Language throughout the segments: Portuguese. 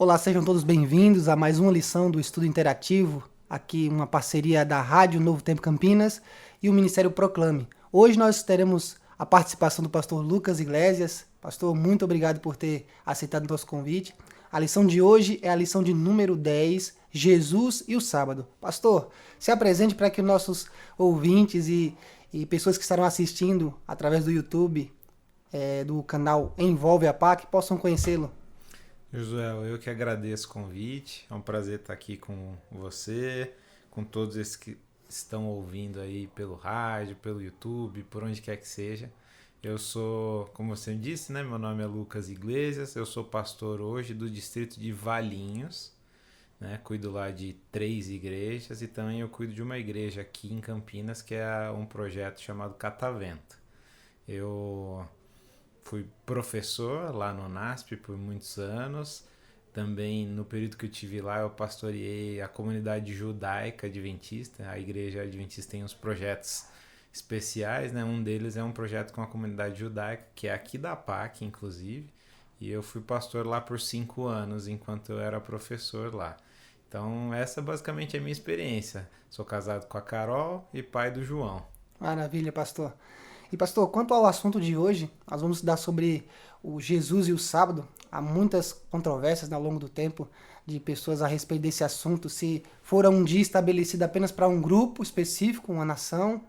Olá, sejam todos bem-vindos a mais uma lição do Estudo Interativo, aqui uma parceria da Rádio Novo Tempo Campinas e o Ministério Proclame. Hoje nós teremos a participação do pastor Lucas Iglesias. Pastor, muito obrigado por ter aceitado o nosso convite. A lição de hoje é a lição de número 10, Jesus e o Sábado. Pastor, se apresente para que nossos ouvintes e pessoas que estarão assistindo através do YouTube, do canal Envolve a PAC, possam conhecê-lo. Josué, eu que agradeço o convite. É um prazer estar aqui com você, com todos esses que estão ouvindo aí pelo rádio, pelo YouTube, por onde quer que seja. Eu sou, como você me disse, né? Meu nome é Lucas Iglesias, eu sou pastor hoje do distrito de Valinhos, né? Cuido lá de 3 igrejas e também eu cuido de uma igreja aqui em Campinas que é um projeto chamado Catavento. Eu fui professor lá no NASP por muitos anos. Também no período que eu tive lá eu pastoreei a comunidade judaica adventista. A igreja adventista tem uns projetos especiais, né? Um deles é um projeto com a comunidade judaica, que é aqui da PAC, inclusive. E eu fui pastor lá por 5 anos, enquanto eu era professor lá. Então essa basicamente é a minha experiência. Sou casado com a Carol e pai do João. Maravilha, pastor. E pastor, quanto ao assunto de hoje, nós vamos estudar sobre o Jesus e o sábado. Há muitas controvérsias ao longo do tempo de pessoas a respeito desse assunto, se fora um dia estabelecido apenas para um grupo específico, uma nação,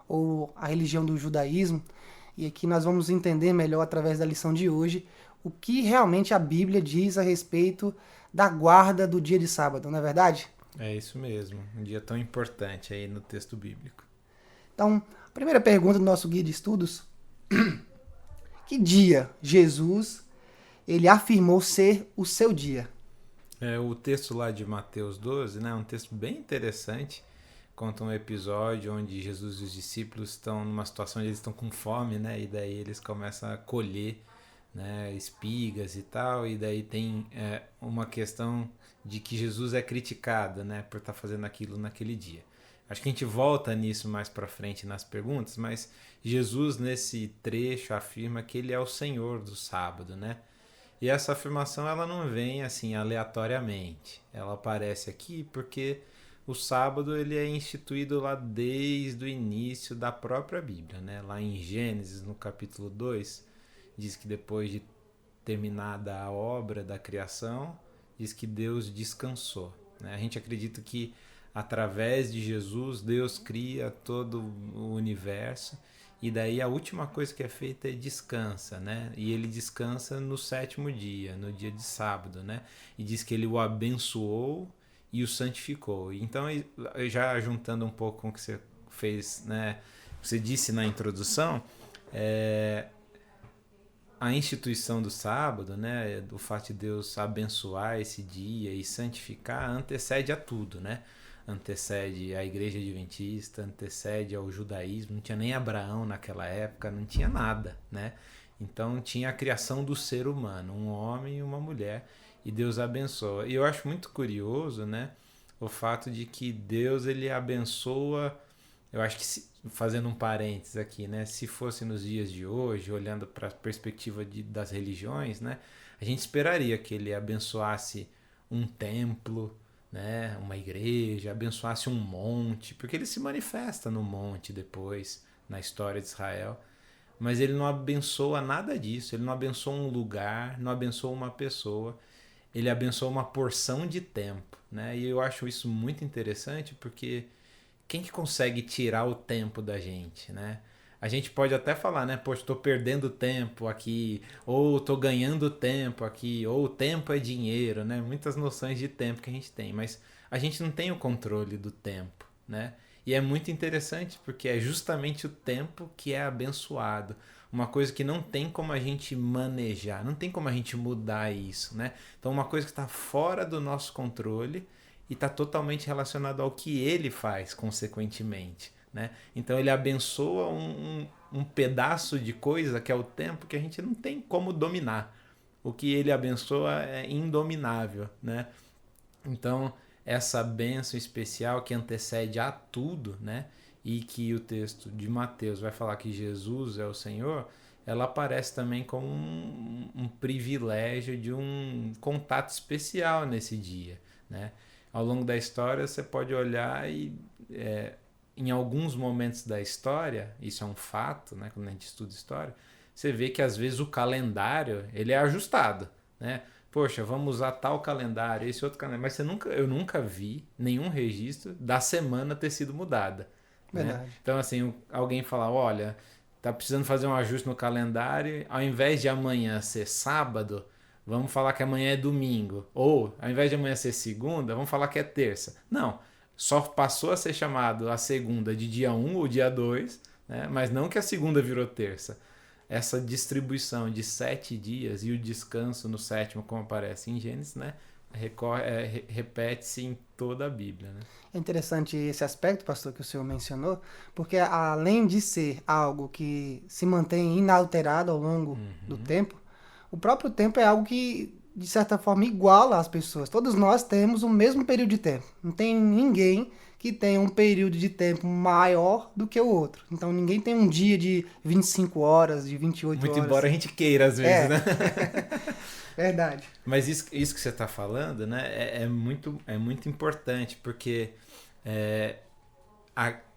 ou a religião do judaísmo. E aqui nós vamos entender melhor através da lição de hoje o que realmente a Bíblia diz a respeito da guarda do dia de sábado, não é verdade? É isso mesmo, um dia tão importante aí no texto bíblico. Então, a primeira pergunta do nosso guia de estudos: que dia Jesus ele afirmou ser o seu dia? O texto lá de Mateus 12, né, é um texto bem interessante. Conta um episódio onde Jesus e os discípulos estão numa situação onde eles estão com fome, né, e daí eles começam a colher, né, espigas e tal, e daí tem uma questão de que Jesus é criticado, né, por estar fazendo aquilo naquele dia. Acho que a gente volta nisso mais para frente nas perguntas, mas Jesus nesse trecho afirma que ele é o Senhor do sábado, né? E essa afirmação ela não vem assim aleatoriamente. Ela aparece aqui porque o sábado ele é instituído lá desde o início da própria Bíblia, né? Lá em Gênesis, no capítulo 2, diz que depois de terminada a obra da criação, diz que Deus descansou, né? A gente acredita que através de Jesus Deus cria todo o universo e daí a última coisa que é feita é descansa, né? E ele descansa no 7º dia, no dia de sábado, né? E diz que ele o abençoou e o santificou. Então, já juntando um pouco com o que você fez, né? Você disse na introdução, a instituição do sábado, né? O fato de Deus abençoar esse dia e santificar antecede a tudo, né? Antecede a igreja adventista, antecede ao judaísmo, não tinha nem Abraão naquela época, não tinha nada, né? Então tinha a criação do ser humano, um homem e uma mulher, e Deus abençoa. E eu acho muito curioso, né, o fato de que Deus ele abençoa, eu acho que fazendo um parênteses aqui, né, se fosse nos dias de hoje, olhando para a perspectiva das religiões, né, a gente esperaria que ele abençoasse um templo, né, uma igreja, abençoasse um monte, porque ele se manifesta no monte depois, na história de Israel. Mas ele não abençoa nada disso, ele não abençoa um lugar, não abençoa uma pessoa, ele abençoa uma porção de tempo, né? E eu acho isso muito interessante porque quem que consegue tirar o tempo da gente, né? A gente pode até falar, né? Poxa, estou perdendo tempo aqui, ou estou ganhando tempo aqui, ou o tempo é dinheiro, né? Muitas noções de tempo que a gente tem, mas a gente não tem o controle do tempo, né? E é muito interessante porque é justamente o tempo que é abençoado. Uma coisa que não tem como a gente manejar, não tem como a gente mudar isso, né? Então, uma coisa que está fora do nosso controle e está totalmente relacionado ao que ele faz, consequentemente, né? Então ele abençoa um pedaço de coisa que é o tempo que a gente não tem como dominar. O que ele abençoa é indominável, né? Então essa bênção especial que antecede a tudo, né? E que o texto de Mateus vai falar que Jesus é o Senhor, ela aparece também como um privilégio de um contato especial nesse dia, né? Ao longo da história você pode olhar e em alguns momentos da história, isso é um fato, né? Quando a gente estuda história, você vê que às vezes o calendário ele é ajustado, né? Poxa, vamos usar tal calendário, esse outro calendário, mas eu nunca vi nenhum registro da semana ter sido mudada, né? Verdade. Então assim, alguém fala, olha, tá precisando fazer um ajuste no calendário, ao invés de amanhã ser sábado, vamos falar que amanhã é domingo. Ou, ao invés de amanhã ser segunda, vamos falar que é terça. Não, só passou a ser chamado a segunda de dia 1 ou dia 2, né? Mas não que a segunda virou terça. Essa distribuição de 7 dias e o descanso no sétimo, como aparece em Gênesis, né? Repete-se em toda a Bíblia, né? É interessante esse aspecto, pastor, que o senhor mencionou, porque além de ser algo que se mantém inalterado ao longo do tempo, o próprio tempo é algo que, de certa forma, iguala as pessoas. Todos nós temos o mesmo período de tempo. Não tem ninguém que tenha um período de tempo maior do que o outro. Então, ninguém tem um dia de 25 horas, de 28 Muito horas. embora a gente queira, às vezes, né? Verdade. Mas isso que você está falando, né, é muito importante, porque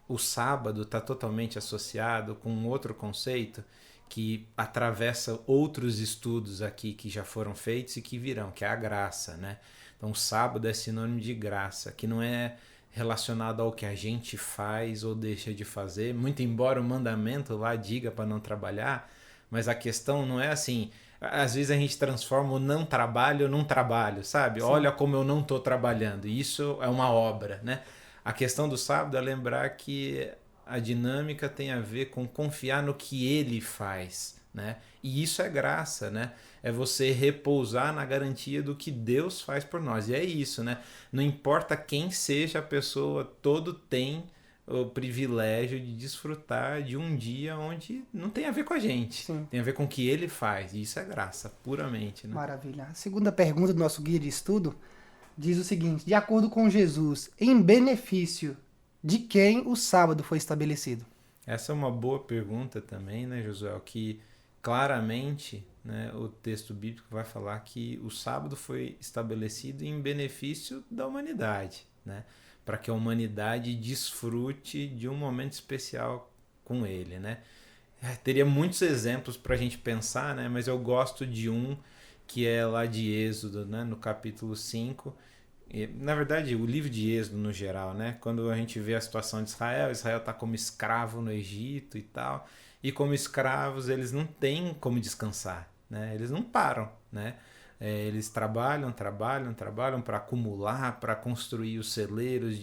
o sábado está totalmente associado com um outro conceito que atravessa outros estudos aqui que já foram feitos e que virão, que é a graça, né? Então, o sábado é sinônimo de graça, que não é relacionado ao que a gente faz ou deixa de fazer, muito embora o mandamento lá diga para não trabalhar, mas a questão não é assim. Às vezes a gente transforma o não trabalho num trabalho, sabe? Sim. Olha como eu não estou trabalhando. Isso é uma obra, né? A questão do sábado é lembrar que a dinâmica tem a ver com confiar no que ele faz, né? E isso é graça, né? É você repousar na garantia do que Deus faz por nós. E é isso, né? Não importa quem seja a pessoa, todo tem o privilégio de desfrutar de um dia onde não tem a ver com a gente. Sim. Tem a ver com o que ele faz. E isso é graça, puramente, né? Maravilha. A segunda pergunta do nosso guia de estudo diz o seguinte: de acordo com Jesus, em benefício de quem o sábado foi estabelecido? Essa é uma boa pergunta também, né, Josué? Que claramente, né, o texto bíblico vai falar que o sábado foi estabelecido em benefício da humanidade, né? Para que a humanidade desfrute de um momento especial com ele, né? Teria muitos exemplos para a gente pensar, né? Mas eu gosto de um que é lá de Êxodo, né? No capítulo 5. Na verdade, o livro de Êxodo no geral, né? Quando a gente vê a situação de Israel está como escravo no Egito e tal, e como escravos eles não têm como descansar, né? Eles não param, né? Eles trabalham para acumular, para construir os celeiros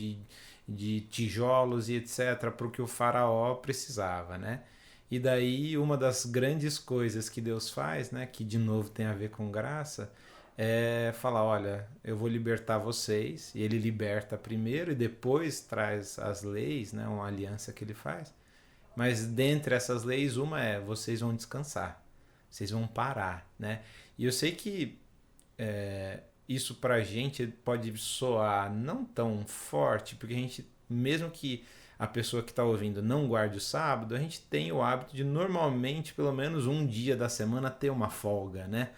de tijolos e etc, para o que o faraó precisava, né? E daí uma das grandes coisas que Deus faz, né, que de novo tem a ver com graça, é falar, olha, eu vou libertar vocês, e ele liberta primeiro e depois traz as leis, né, uma aliança que ele faz. Mas dentre essas leis, uma é, vocês vão descansar, vocês vão parar, né? E eu sei que isso pra gente pode soar não tão forte, porque a gente, mesmo que a pessoa que está ouvindo não guarde o sábado, a gente tem o hábito de normalmente, pelo menos um dia da semana, ter uma folga, né?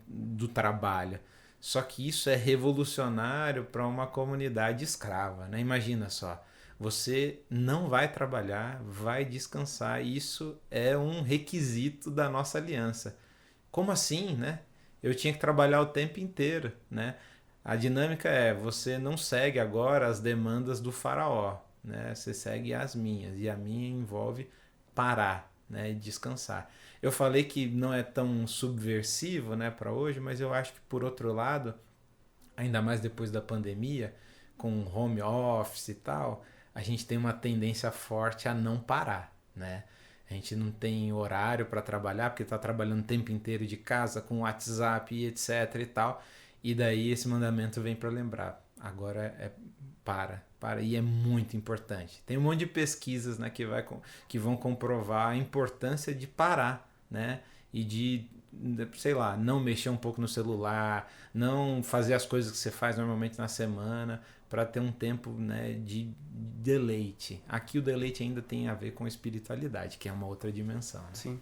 Do trabalho. Só que isso é revolucionário para uma comunidade escrava, né? Imagina só, você não vai trabalhar, vai descansar, isso é um requisito da nossa aliança. Como assim, né? Eu tinha que trabalhar o tempo inteiro, né? A dinâmica é, você não segue agora as demandas do faraó, né? Você segue as minhas, e a minha envolve parar, né? E descansar. Eu falei que não é tão subversivo, né, para hoje, mas eu acho que, por outro lado, ainda mais depois da pandemia, com home office e tal, a gente tem uma tendência forte a não parar, né? A gente não tem horário para trabalhar, porque está trabalhando o tempo inteiro de casa, com WhatsApp e etc e tal. E daí esse mandamento vem para lembrar. Agora para. E é muito importante. Tem um monte de pesquisas, né, que vão comprovar a importância de parar, né? E de, sei lá, não mexer um pouco no celular, não fazer as coisas que você faz normalmente na semana, para ter um tempo, né, de deleite. Aqui o deleite ainda tem a ver com espiritualidade, que é uma outra dimensão, né? Sim.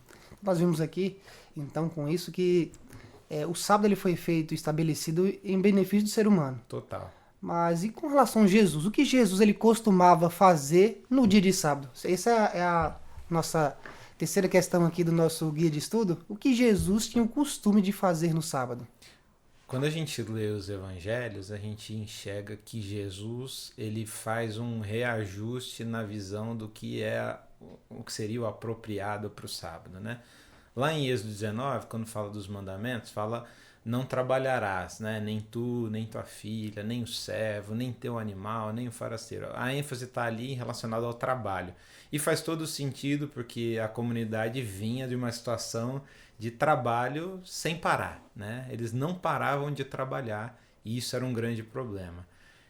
Nós vimos aqui, então, com isso, que o sábado ele foi feito, estabelecido em benefício do ser humano. Total. Mas e com relação a Jesus? O que Jesus ele costumava fazer no dia de sábado? Essa é a nossa terceira questão aqui do nosso guia de estudo. O que Jesus tinha o costume de fazer no sábado? Quando a gente lê os evangelhos, a gente enxerga que Jesus ele faz um reajuste na visão do que é o que seria o apropriado para o sábado, né? Lá em Êxodo 19, quando fala dos mandamentos, fala não trabalharás, né? Nem tu, nem tua filha, nem o servo, nem teu animal, nem o forasteiro. A ênfase está ali relacionada ao trabalho. E faz todo sentido porque a comunidade vinha de uma situação de trabalho sem parar, né? Eles não paravam de trabalhar e isso era um grande problema.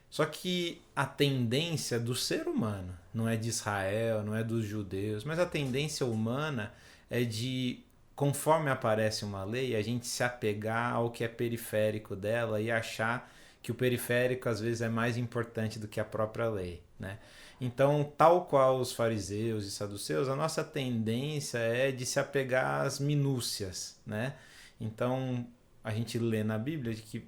Só que a tendência do ser humano, não é de Israel, não é dos judeus, mas a tendência humana é de, conforme aparece uma lei, a gente se apegar ao que é periférico dela e achar que o periférico às vezes é mais importante do que a própria lei, né? Então, tal qual os fariseus e saduceus, a nossa tendência é de se apegar às minúcias, né? Então, a gente lê na Bíblia de que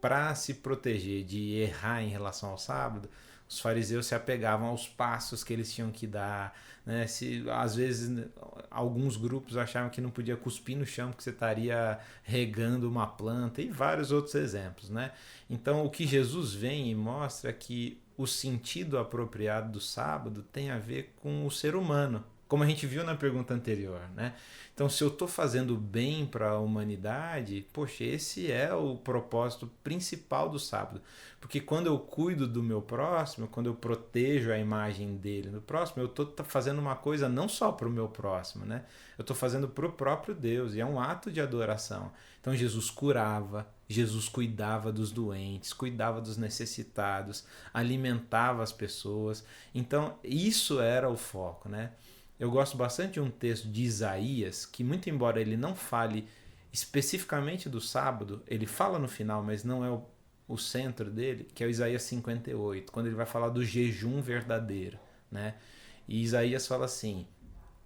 para se proteger de errar em relação ao sábado, os fariseus se apegavam aos passos que eles tinham que dar, né? Às vezes, alguns grupos achavam que não podia cuspir no chão porque você estaria regando uma planta e vários outros exemplos, né? Então, o que Jesus vem e mostra é que o sentido apropriado do sábado tem a ver com o ser humano, como a gente viu na pergunta anterior, né? Então, se eu estou fazendo bem para a humanidade, poxa, esse é o propósito principal do sábado. Porque quando eu cuido do meu próximo, quando eu protejo a imagem dele no próximo, eu estou fazendo uma coisa não só para o meu próximo, né? Eu estou fazendo para o próprio Deus, e é um ato de adoração. Então, Jesus curava, Jesus cuidava dos doentes, cuidava dos necessitados, alimentava as pessoas. Então, isso era o foco, né? Eu gosto bastante de um texto de Isaías, que muito embora ele não fale especificamente do sábado, ele fala no final, mas não é o centro dele, que é o Isaías 58, quando ele vai falar do jejum verdadeiro, né? E Isaías fala assim: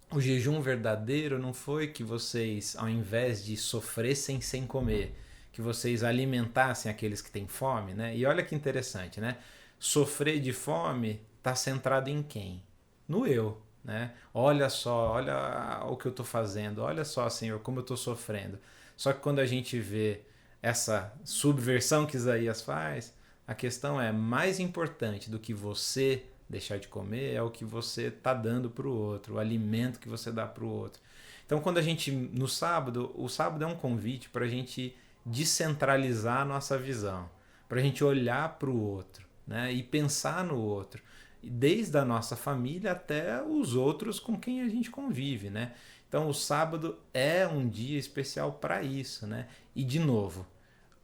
o jejum verdadeiro não foi que vocês, ao invés de sofressem sem comer, que vocês alimentassem aqueles que têm fome, né? E olha que interessante, né? Sofrer de fome está centrado em quem? No eu. Né? Olha só, olha o que eu estou fazendo, olha só, Senhor, como eu estou sofrendo. Só que quando a gente vê essa subversão que Isaías faz, a questão é mais importante do que você deixar de comer é o que você está dando para o outro, o alimento que você dá para o outro. Então, quando a gente, no sábado, o sábado é um convite para a gente descentralizar a nossa visão, para a gente olhar para o outro, né? E pensar no outro. Desde a nossa família até os outros com quem a gente convive, né? Então o sábado é um dia especial para isso, né? E de novo,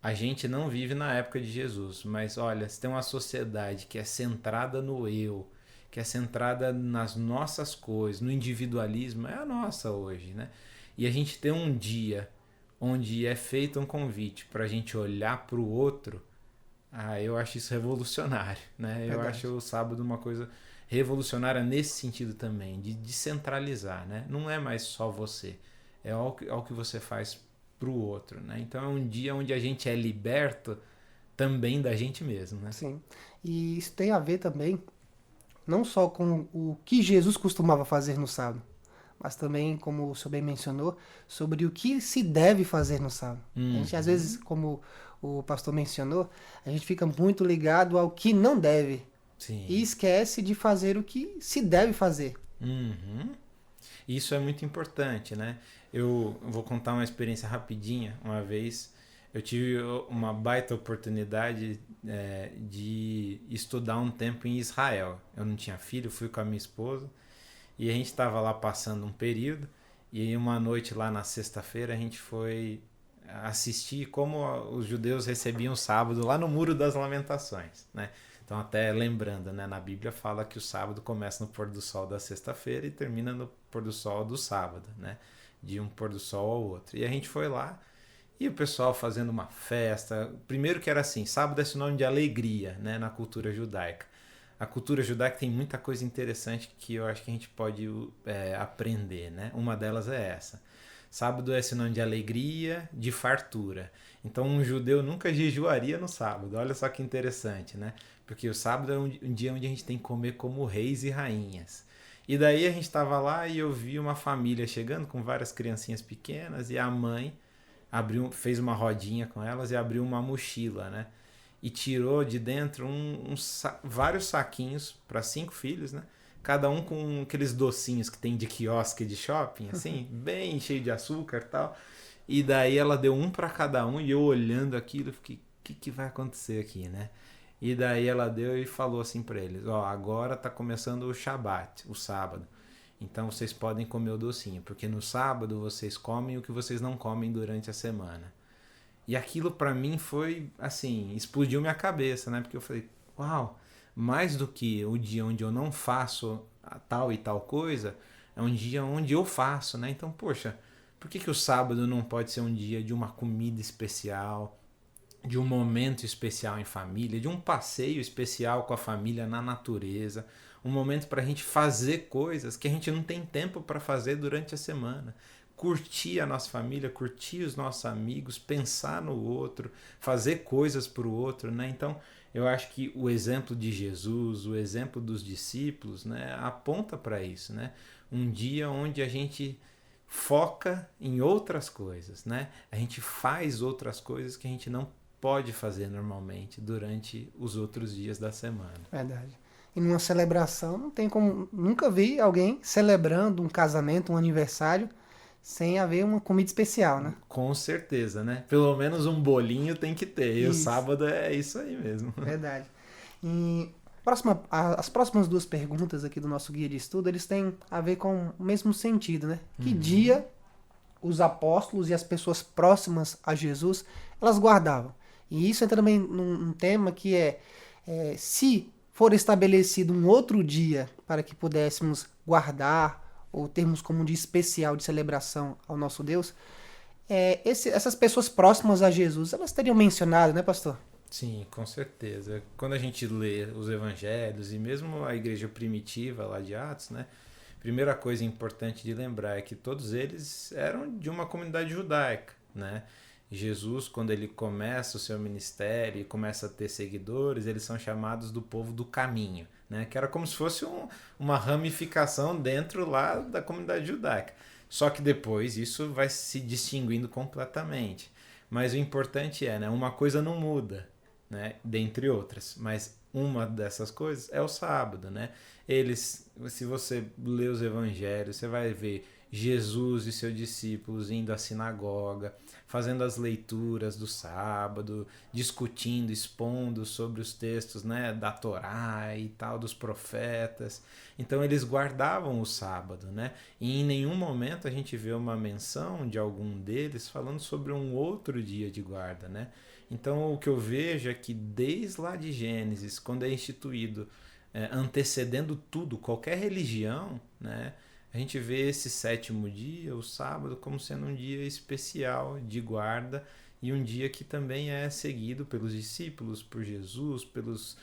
a gente não vive na época de Jesus, mas olha, se tem uma sociedade que é centrada no eu, que é centrada nas nossas coisas, no individualismo, é a nossa hoje, né? E a gente tem um dia onde é feito um convite para a gente olhar para o outro. Eu acho isso revolucionário, né? Verdade. Eu acho o sábado uma coisa revolucionária nesse sentido também, de descentralizar, né? Não é mais só você, é o que você faz para o outro, né? Então é um dia onde a gente é liberto também da gente mesmo, né? Sim. E isso tem a ver também, não só com o que Jesus costumava fazer no sábado, mas também, como o senhor bem mencionou, sobre o que se deve fazer no sábado. A gente, às vezes, como o pastor mencionou, a gente fica muito ligado ao que não deve. Sim. E esquece de fazer o que se deve fazer. Uhum. Isso é muito importante, né? Eu vou contar uma experiência rapidinha. Uma vez eu tive uma baita oportunidade de estudar um tempo em Israel. Eu não tinha filho, fui com a minha esposa e a gente estava lá passando um período e uma noite lá na sexta-feira a gente foi assistir como os judeus recebiam o sábado lá no Muro das Lamentações, né? Então, até lembrando, né, na Bíblia fala que o sábado começa no pôr do sol da sexta-feira e termina no pôr do sol do sábado, né? De um pôr do sol ao outro. E a gente foi lá e o pessoal fazendo uma festa. Primeiro que era assim, sábado é sinônimo de alegria, né, na cultura judaica. a cultura judaica tem muita coisa interessante que eu acho que a gente pode aprender, né? Uma delas é essa. Sábado é sinônimo de alegria, de fartura. Então um judeu nunca jejuaria no sábado. Olha só que interessante, né? Porque o sábado é um dia onde a gente tem que comer como reis e rainhas. E daí a gente estava lá e eu vi uma família chegando com várias criancinhas pequenas e a mãe fez uma rodinha com elas e abriu uma mochila, né? E tirou de dentro vários saquinhos para 5 filhos, né? Cada um com aqueles docinhos que tem de quiosque de shopping, assim, bem cheio de açúcar e tal. E daí ela deu um para cada um e eu olhando aquilo, fiquei, o que vai acontecer aqui, né? E daí ela deu e falou assim para eles, ó, agora tá começando o Shabat, o sábado. Então vocês podem comer o docinho, porque no sábado vocês comem o que vocês não comem durante a semana. E aquilo para mim foi, assim, explodiu minha cabeça, né? Porque eu falei, uau, mais do que o dia onde eu não faço a tal e tal coisa, é um dia onde eu faço, né? Então, poxa, por que o sábado não pode ser um dia de uma comida especial, de um momento especial em família, de um passeio especial com a família na natureza, um momento para a gente fazer coisas que a gente não tem tempo para fazer durante a semana? Curtir a nossa família, curtir os nossos amigos, pensar no outro, fazer coisas para o outro, né? Então, eu acho que o exemplo de Jesus, o exemplo dos discípulos, né, aponta para isso, né? Um dia onde a gente foca em outras coisas, né? A gente faz outras coisas que a gente não pode fazer normalmente durante os outros dias da semana. Verdade. E numa celebração, não tem como. Nunca vi alguém celebrando um casamento, um aniversário, sem haver uma comida especial, né? Com certeza, né? Pelo menos um bolinho tem que ter. E o Isso. sábado é isso aí mesmo. Verdade. E as próximas duas perguntas aqui do nosso guia de estudo, eles têm a ver com o mesmo sentido, né? Que dia os apóstolos e as pessoas próximas a Jesus, elas guardavam? E isso entra também num tema que se for estabelecido um outro dia para que pudéssemos guardar ou termos como um dia especial de celebração ao nosso Deus, essas pessoas próximas a Jesus, elas teriam mencionado, né, pastor? Sim, com certeza. Quando a gente lê os evangelhos e mesmo a igreja primitiva lá de Atos, né? Primeira coisa importante de lembrar é que todos eles eram de uma comunidade judaica, né? Jesus, quando ele começa o seu ministério e começa a ter seguidores, eles são chamados do povo do caminho, né? Que era como se fosse uma ramificação dentro lá da comunidade judaica. Só que depois isso vai se distinguindo completamente. Mas o importante né? Uma coisa não muda, né? Dentre outras. Mas uma dessas coisas é o sábado, né? Se você lê os evangelhos, você vai ver Jesus e seus discípulos indo à sinagoga, fazendo as leituras do sábado, discutindo, expondo sobre os textos, né, da Torá e tal, dos profetas. Então eles guardavam o sábado, né? E em nenhum momento a gente vê uma menção de algum deles falando sobre um outro dia de guarda, né? Então o que eu vejo é que desde lá de Gênesis, quando é instituído, antecedendo tudo, qualquer religião, né? A gente vê esse sétimo dia, o sábado, como sendo um dia especial de guarda e um dia que também é seguido pelos discípulos, por Jesus, pelos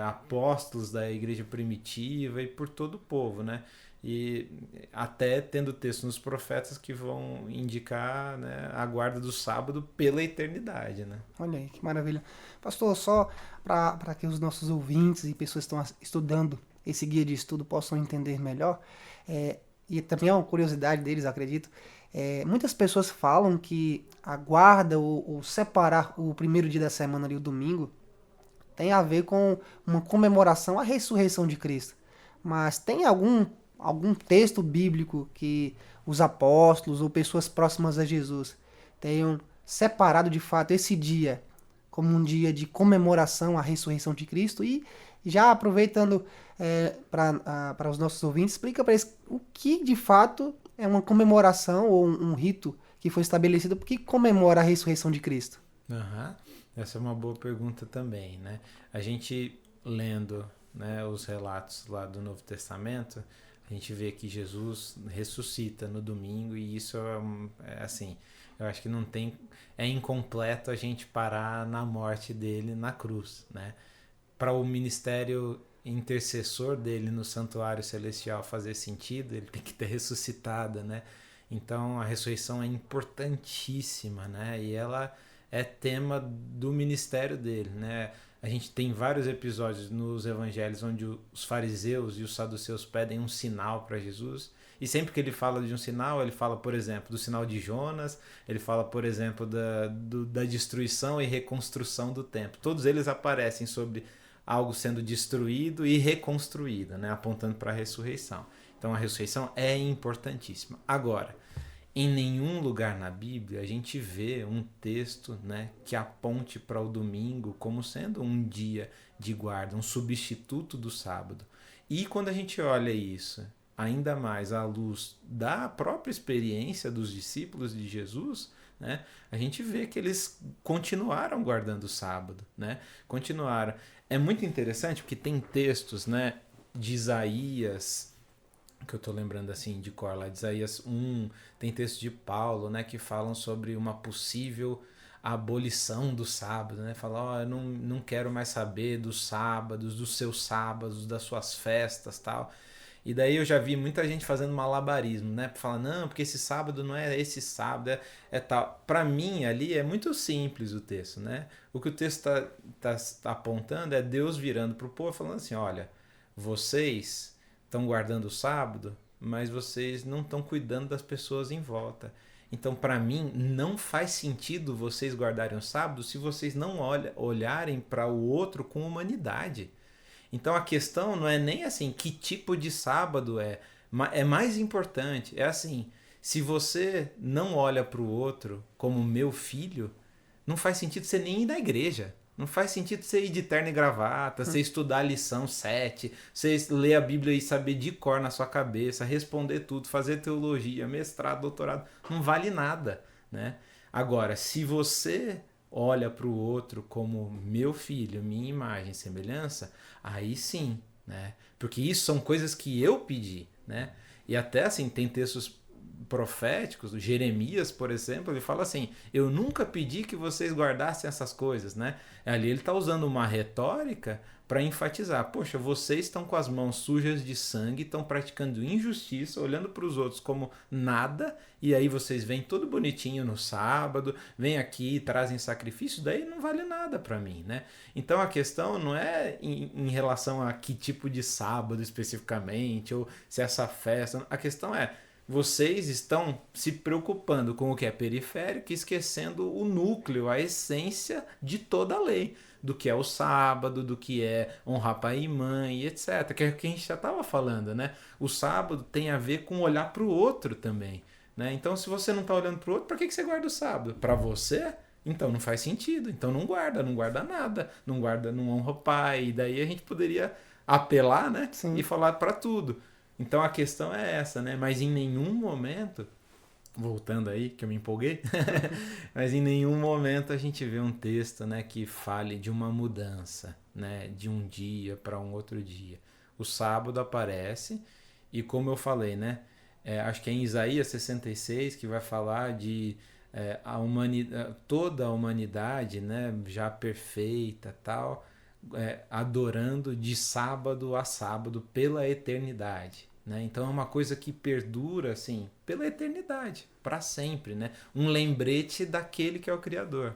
apóstolos da igreja primitiva e por todo o povo, né? E até tendo texto nos profetas que vão indicar, né, a guarda do sábado pela eternidade, né? Olha aí, que maravilha. Pastor, só para que os nossos ouvintes e pessoas que estão estudando esse guia de estudo possam entender melhor, e também é uma curiosidade deles, acredito, muitas pessoas falam que a guarda ou separar o primeiro dia da semana ali, o domingo, tem a ver com uma comemoração à ressurreição de Cristo. Mas tem algum texto bíblico que os apóstolos ou pessoas próximas a Jesus tenham separado de fato esse dia como um dia de comemoração à ressurreição de Cristo? E já aproveitando para os nossos ouvintes, explica para eles o que de fato é uma comemoração ou um rito que foi estabelecido que comemora a ressurreição de Cristo. Uhum. Essa é uma boa pergunta também, né? A gente lendo, né, os relatos lá do Novo Testamento, a gente vê que Jesus ressuscita no domingo e isso é assim, eu acho que é incompleto a gente parar na morte dele na cruz, né? Para o ministério intercessor dele no santuário celestial fazer sentido, ele tem que ter ressuscitado, né? Então a ressurreição é importantíssima, né? E ela é tema do ministério dele, né? A gente tem vários episódios nos evangelhos onde os fariseus e os saduceus pedem um sinal para Jesus. E sempre que ele fala de um sinal, ele fala, por exemplo, do sinal de Jonas, ele fala, por exemplo, da destruição e reconstrução do templo. Todos eles aparecem sobre algo sendo destruído e reconstruído, né? Apontando para a ressurreição. Então a ressurreição é importantíssima. Agora, em nenhum lugar na Bíblia a gente vê um texto, né, que aponte para o domingo como sendo um dia de guarda, um substituto do sábado. E quando a gente olha isso, ainda mais à luz da própria experiência dos discípulos de Jesus, né, a gente vê que eles continuaram guardando o sábado, né? Continuaram. É muito interessante porque tem textos, né, de Isaías, que eu estou lembrando assim de cor lá, de Isaías 1, tem textos de Paulo, né, que falam sobre uma possível abolição do sábado, né? Fala, ó, eu não quero mais saber dos sábados, dos seus sábados, das suas festas, tal. E daí eu já vi muita gente fazendo malabarismo, né? Pra falar, não, porque esse sábado não é esse sábado, é tal. Para mim, ali é muito simples o texto, né? O que o texto tá apontando é Deus virando pro povo falando assim, olha, vocês estão guardando o sábado, mas vocês não estão cuidando das pessoas em volta. Então, para mim, não faz sentido vocês guardarem o sábado se vocês não olharem para o outro com humanidade. Então, a questão não é nem assim, que tipo de sábado é. É mais importante, é assim, se você não olha para o outro como meu filho, não faz sentido você nem ir na igreja. Não faz sentido você ir de terno e gravata, você estudar a lição 7, você ler a Bíblia e saber de cor na sua cabeça, responder tudo, fazer teologia, mestrado, doutorado. Não vale nada, né? Agora, se você olha para o outro como meu filho, minha imagem e semelhança, aí sim, né? Porque isso são coisas que eu pedi, né? E até assim, tem textos proféticos, Jeremias, por exemplo, ele fala assim, eu nunca pedi que vocês guardassem essas coisas, né? Ali ele está usando uma retórica para enfatizar, poxa, vocês estão com as mãos sujas de sangue, estão praticando injustiça, olhando para os outros como nada, e aí vocês vêm todo bonitinho no sábado, vêm aqui e trazem sacrifício, daí não vale nada para mim, né? Então a questão não é em relação a que tipo de sábado especificamente, ou se essa festa, a questão é, vocês estão se preocupando com o que é periférico, esquecendo o núcleo, a essência de toda a lei, do que é o sábado, do que é honrar pai e mãe, etc. Que é o que a gente já estava falando, né? O sábado tem a ver com olhar para o outro também, né? Então, se você não está olhando para o outro, para que você guarda o sábado? Para você? Então não faz sentido. Então não guarda nada, não guarda, não honra o pai. E daí a gente poderia apelar, né? Sim. E falar para tudo. Então a questão é essa, né? Mas em nenhum momento, voltando aí, que eu me empolguei, mas em nenhum momento a gente vê um texto, né, que fale de uma mudança, né, de um dia para um outro dia. O sábado aparece e, como eu falei, né, acho que é em Isaías 66 que vai falar de toda a humanidade, né, já perfeita, tal, adorando de sábado a sábado pela eternidade. Né? Então é uma coisa que perdura assim pela eternidade, para sempre, né? Um lembrete daquele que é o Criador.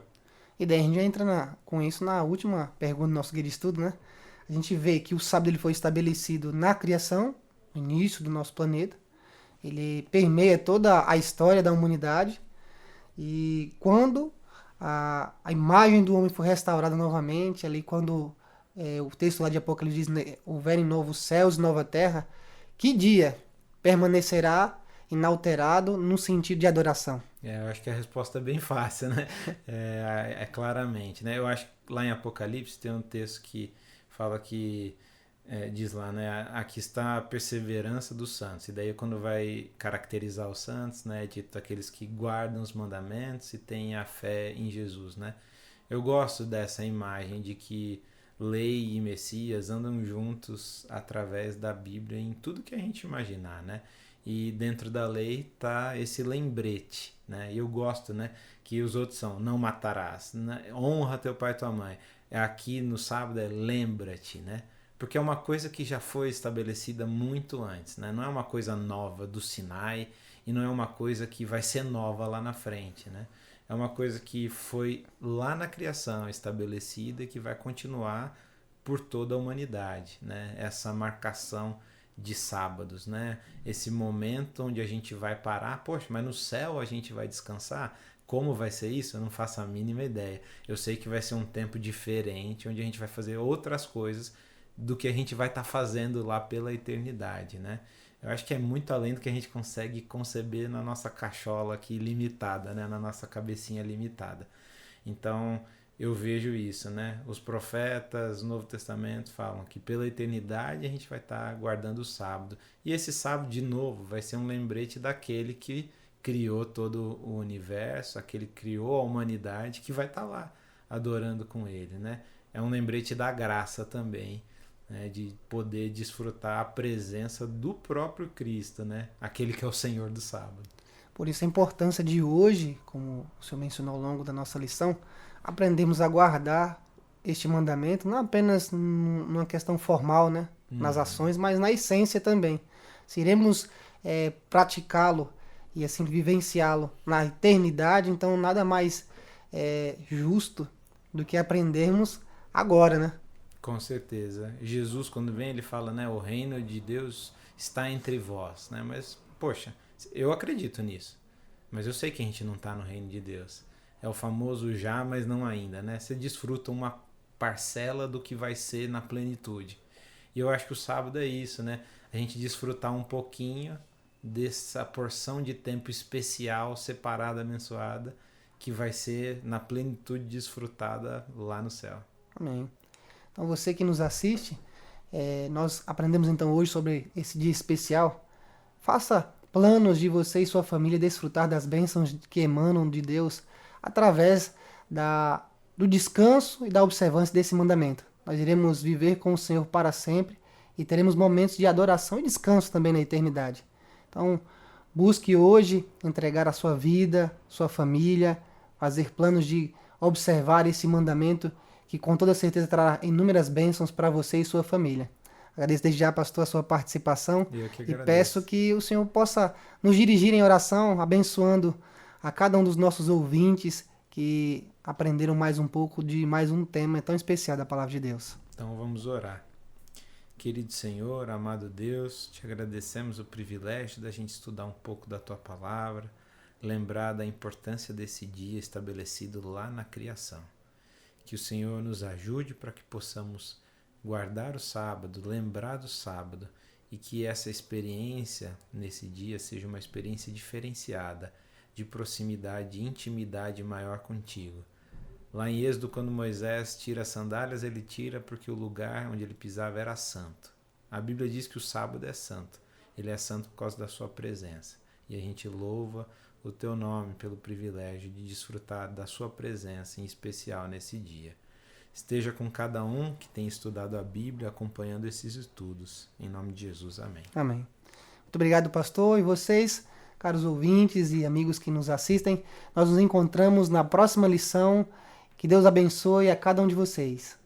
E daí a gente já entra com isso na última pergunta do nosso guia de estudo, né? A gente vê que o sábado ele foi estabelecido na criação, no início do nosso planeta. Ele permeia toda a história da humanidade. E quando a imagem do homem foi restaurada novamente, ali quando o texto lá de Apocalipse diz, né, houverem novos céus e nova terra, que dia permanecerá inalterado no sentido de adoração? Eu acho que a resposta é bem fácil, né? Claramente, né? Eu acho que lá em Apocalipse tem um texto que fala que diz lá, né? Aqui está a perseverança dos santos. E daí quando vai caracterizar os santos, né? É dito aqueles que guardam os mandamentos e têm a fé em Jesus, né? Eu gosto dessa imagem de que lei e Messias andam juntos através da Bíblia em tudo que a gente imaginar, né? E dentro da lei tá esse lembrete, né? E eu gosto, né? Que os outros são, não matarás, né? Honra teu pai e tua mãe. Aqui no sábado lembra-te, né? Porque é uma coisa que já foi estabelecida muito antes, né? Não é uma coisa nova do Sinai e não é uma coisa que vai ser nova lá na frente, né? É uma coisa que foi lá na criação estabelecida e que vai continuar por toda a humanidade, né? Essa marcação de sábados, né? Esse momento onde a gente vai parar, poxa, mas no céu a gente vai descansar? Como vai ser isso? Eu não faço a mínima ideia. Eu sei que vai ser um tempo diferente, onde a gente vai fazer outras coisas do que a gente vai estar fazendo lá pela eternidade, né? Eu acho que é muito além do que a gente consegue conceber na nossa cachola aqui limitada, né? Na nossa cabecinha limitada. Então, eu vejo isso, né? Os profetas, o Novo Testamento falam que pela eternidade a gente vai estar guardando o sábado. E esse sábado, de novo, vai ser um lembrete daquele que criou todo o universo, aquele que criou a humanidade, que vai estar lá adorando com ele, né? É um lembrete da graça também, né? De poder desfrutar a presença do próprio Cristo, né? Aquele que é o Senhor do sábado. Por isso a importância de hoje, como o senhor mencionou ao longo da nossa lição, aprendemos a guardar este mandamento, não apenas numa questão formal, né, nas ações, mas na essência também. Se iremos praticá-lo e assim vivenciá-lo na eternidade, então nada mais justo do que aprendermos agora, né? Com certeza. Jesus, quando vem, ele fala, né, o reino de Deus está entre vós, né? Mas, poxa, eu acredito nisso. Mas eu sei que a gente não está no reino de Deus. É o famoso já, mas não ainda, né? Você desfruta uma parcela do que vai ser na plenitude. E eu acho que o sábado é isso, né? A gente desfrutar um pouquinho dessa porção de tempo especial, separada, abençoada, que vai ser na plenitude desfrutada lá no céu. Amém. Então você que nos assiste, nós aprendemos então hoje sobre esse dia especial. Faça planos de você e sua família desfrutar das bênçãos que emanam de Deus através do descanso e da observância desse mandamento. Nós iremos viver com o Senhor para sempre e teremos momentos de adoração e descanso também na eternidade. Então, busque hoje entregar a sua vida, sua família, fazer planos de observar esse mandamento que com toda certeza trará inúmeras bênçãos para você e sua família. Agradeço desde já, pastor, a sua participação e peço que o Senhor possa nos dirigir em oração, abençoando a cada um dos nossos ouvintes que aprenderam mais um pouco de mais um tema tão especial da Palavra de Deus. Então vamos orar. Querido Senhor, amado Deus, te agradecemos o privilégio da gente estudar um pouco da Tua Palavra, lembrar da importância desse dia estabelecido lá na criação. Que o Senhor nos ajude para que possamos guardar o sábado, lembrar do sábado e que essa experiência nesse dia seja uma experiência diferenciada, de proximidade e intimidade maior contigo. Lá em Êxodo, quando Moisés tira as sandálias, ele tira porque o lugar onde ele pisava era santo. A Bíblia diz que o sábado é santo. Ele é santo por causa da sua presença. E a gente louva o teu nome pelo privilégio de desfrutar da sua presença, em especial nesse dia. Esteja com cada um que tem estudado a Bíblia, acompanhando esses estudos. Em nome de Jesus, amém. Amém. Muito obrigado, pastor. E vocês, caros ouvintes e amigos que nos assistem, nós nos encontramos na próxima lição. Que Deus abençoe a cada um de vocês.